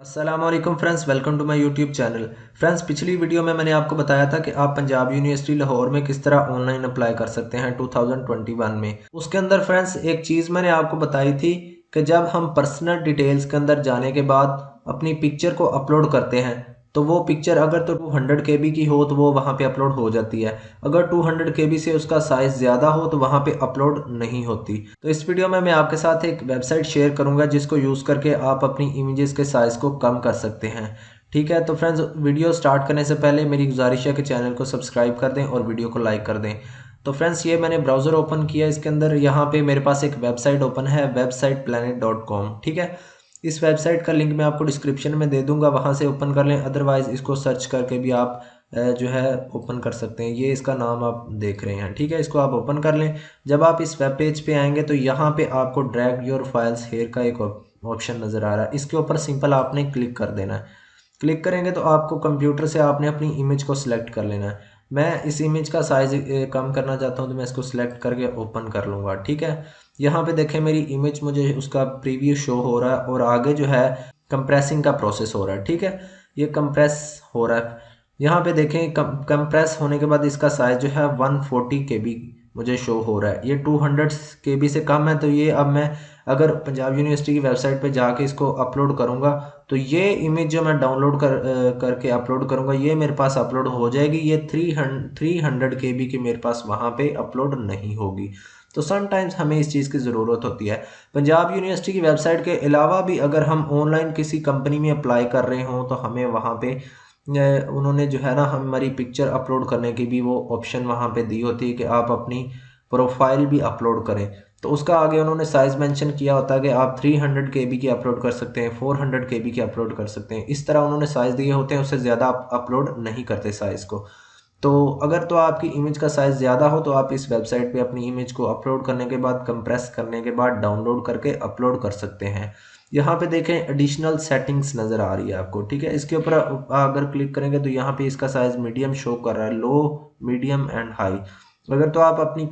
अस्सलाम वालेकुम friends, welcome to my YouTube channel. Friends, पिछली वीडियो में मैंने आपको बताया था कि आप पंजाब यूनिवर्सिटी लाहौर में किस तरह ऑनलाइन अप्लाई कर सकते हैं 2021 में। उसके अंदर फ्रेंड्स एक चीज़ मैंने आपको बताई थी कि जब हम पर्सनल डिटेल्स के अंदर जाने के बाद अपनी पिक्चर को अपलोड करते हैं तो वो पिक्चर अगर तो 200 KB की हो तो वो वहाँ पे अपलोड हो जाती है। अगर 200 KB से उसका साइज़ ज़्यादा हो तो वहाँ पे अपलोड नहीं होती। तो इस वीडियो में मैं आपके साथ एक वेबसाइट शेयर करूँगा जिसको यूज़ करके आप अपनी इमेजेस के साइज़ को कम कर सकते हैं। ठीक है, तो फ्रेंड्स वीडियो स्टार्ट करने से पहले मेरी गुजारिश है कि चैनल को सब्सक्राइब कर दें और वीडियो को लाइक कर दें। तो फ्रेंड्स, ये मैंने ब्राउज़र ओपन किया, इसके अंदर यहाँ पे मेरे पास एक वेबसाइट ओपन है, websiteplanet.com। ठीक है, इस वेबसाइट का लिंक मैं आपको डिस्क्रिप्शन में दे दूंगा, वहाँ से ओपन कर लें। अदरवाइज़ इसको सर्च करके भी आप जो है ओपन कर सकते हैं। ये इसका नाम आप देख रहे हैं। ठीक है, इसको आप ओपन कर लें। जब आप इस वेब पेज पे आएंगे तो यहाँ पे आपको ड्रैग योर फाइल्स हेयर का एक ऑप्शन नज़र आ रहा है। इसके ऊपर सिंपल आपने क्लिक कर देना है। क्लिक करेंगे तो आपको कंप्यूटर से आपने अपनी इमेज को सिलेक्ट कर लेना है। मैं इस इमेज का साइज़ कम करना चाहता हूँ तो मैं इसको सिलेक्ट करके ओपन कर लूँगा। ठीक है, यहाँ पे देखें मेरी इमेज, मुझे उसका प्रीव्यू शो हो रहा है और आगे जो है कंप्रेसिंग का प्रोसेस हो रहा है। ठीक है, ये कंप्रेस हो रहा है। यहाँ पे देखें कंप्रेस होने के बाद इसका साइज़ जो है 140 KB मुझे शो हो रहा है। ये 200 KB से कम है। तो ये अब मैं अगर पंजाब यूनिवर्सिटी की वेबसाइट पे जाके इसको अपलोड करूँगा तो ये इमेज जो मैं डाउनलोड करके अपलोड करूँगा ये मेरे पास अपलोड हो जाएगी। ये 300 KB की मेरे पास वहाँ पे अपलोड नहीं होगी। तो समटाइम्स हमें इस चीज़ की ज़रूरत होती है। पंजाब यूनिवर्सिटी की वेबसाइट के अलावा भी अगर हम ऑनलाइन किसी कंपनी में अप्लाई कर रहे हों तो हमें वहाँ पे उन्होंने जो है ना हमारी पिक्चर अपलोड करने की भी वो ऑप्शन वहाँ पे दी होती है कि आप अपनी प्रोफाइल भी अपलोड करें। तो उसका आगे उन्होंने साइज़ मेंशन किया होता है कि आप 300 KB की अपलोड कर सकते हैं, 400 KB की अपलोड कर सकते हैं। इस तरह उन्होंने साइज़ दिए होते हैं, उससे ज़्यादा आप अपलोड नहीं करते साइज़ को। तो अगर तो आपकी इमेज का साइज़ ज़्यादा हो तो आप इस वेबसाइट पे अपनी इमेज को अपलोड करने के बाद, कंप्रेस करने के बाद डाउनलोड करके अपलोड कर सकते हैं। यहाँ पे देखें एडिशनल सेटिंग्स नज़र आ रही है आपको। ठीक है, इसके ऊपर अगर क्लिक करेंगे तो यहाँ पे इसका साइज़ मीडियम शो कर रहा है, लो, मीडियम एंड हाई। अगर तो आप अपनी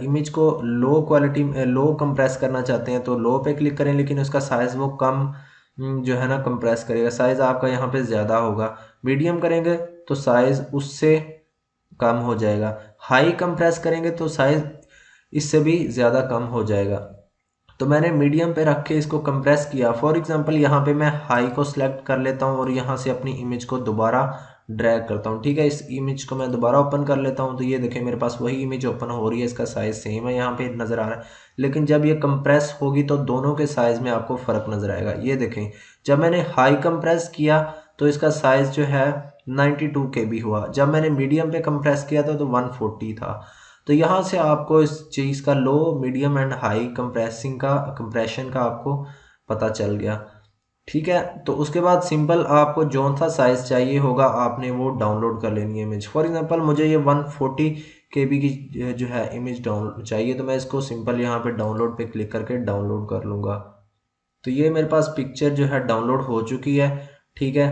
इमेज को लो क्वालिटी लो कंप्रेस करना चाहते हैं तो लो पे क्लिक करें, लेकिन उसका साइज़ वो कम जो है ना कंप्रेस करेगा। साइज़ आपका यहाँ पे ज़्यादा होगा। मीडियम करेंगे तो साइज़ उससे कम हो जाएगा। हाई कंप्रेस करेंगे तो साइज़ इससे भी ज़्यादा कम हो जाएगा। तो मैंने मीडियम पे रख के इसको कंप्रेस किया। फॉर एग्जांपल यहाँ पे मैं हाई को सिलेक्ट कर लेता हूँ और यहाँ से अपनी इमेज को दोबारा ड्रैग करता हूँ। ठीक है, इस इमेज को मैं दोबारा ओपन कर लेता हूँ तो ये देखें मेरे पास वही इमेज ओपन हो रही है, इसका साइज़ सेम है यहाँ पे नज़र आ रहा है। लेकिन जब ये कंप्रेस होगी तो दोनों के साइज़ में आपको फ़र्क नज़र आएगा। ये देखें, जब मैंने हाई कंप्रेस किया तो इसका साइज़ जो है 92 KB हुआ। जब मैंने मीडियम पे कंप्रेस किया था तो 140 था। तो यहाँ से आपको इस चीज़ का लो, मीडियम एंड हाई कंप्रेशन का आपको पता चल गया। ठीक है, तो उसके बाद सिंपल आपको जौन सा साइज़ चाहिए होगा आपने वो डाउनलोड कर लेनी है इमेज। फॉर एग्जांपल मुझे ये 140 KB की जो है इमेज डाउनलोड चाहिए तो मैं इसको सिंपल यहाँ पे डाउनलोड पे क्लिक करके डाउनलोड कर लूँगा। तो ये मेरे पास पिक्चर जो है डाउनलोड हो चुकी है। ठीक है,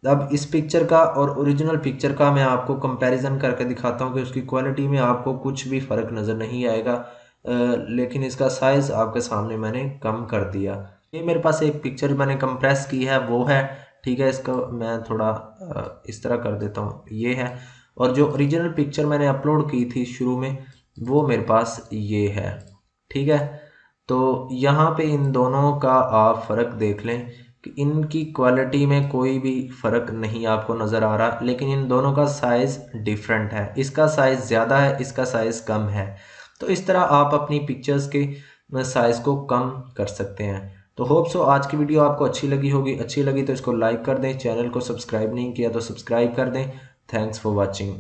अब इस पिक्चर का और ओरिजिनल पिक्चर का मैं आपको कंपैरिजन करके दिखाता हूँ कि उसकी क्वालिटी में आपको कुछ भी फ़र्क नज़र नहीं आएगा। लेकिन इसका साइज़ आपके सामने मैंने कम कर दिया। ये मेरे पास एक पिक्चर मैंने कंप्रेस की है वो है। ठीक है, इसको मैं थोड़ा इस तरह कर देता हूँ, ये है। और जो ओरिजिनल पिक्चर मैंने अपलोड की थी शुरू में वो मेरे पास ये है। ठीक है, तो यहाँ पे इन दोनों का आप फ़र्क देख लें कि इनकी क्वालिटी में कोई भी फ़र्क नहीं आपको नज़र आ रहा, लेकिन इन दोनों का साइज़ डिफरेंट है। इसका साइज़ ज़्यादा है, इसका साइज़ कम है। तो इस तरह आप अपनी पिक्चर्स के साइज़ को कम कर सकते हैं। तो होप सो आज की वीडियो आपको अच्छी लगी होगी। अच्छी लगी तो इसको लाइक कर दें, चैनल को सब्सक्राइब नहीं किया तो सब्सक्राइब कर दें। Thanks for watching.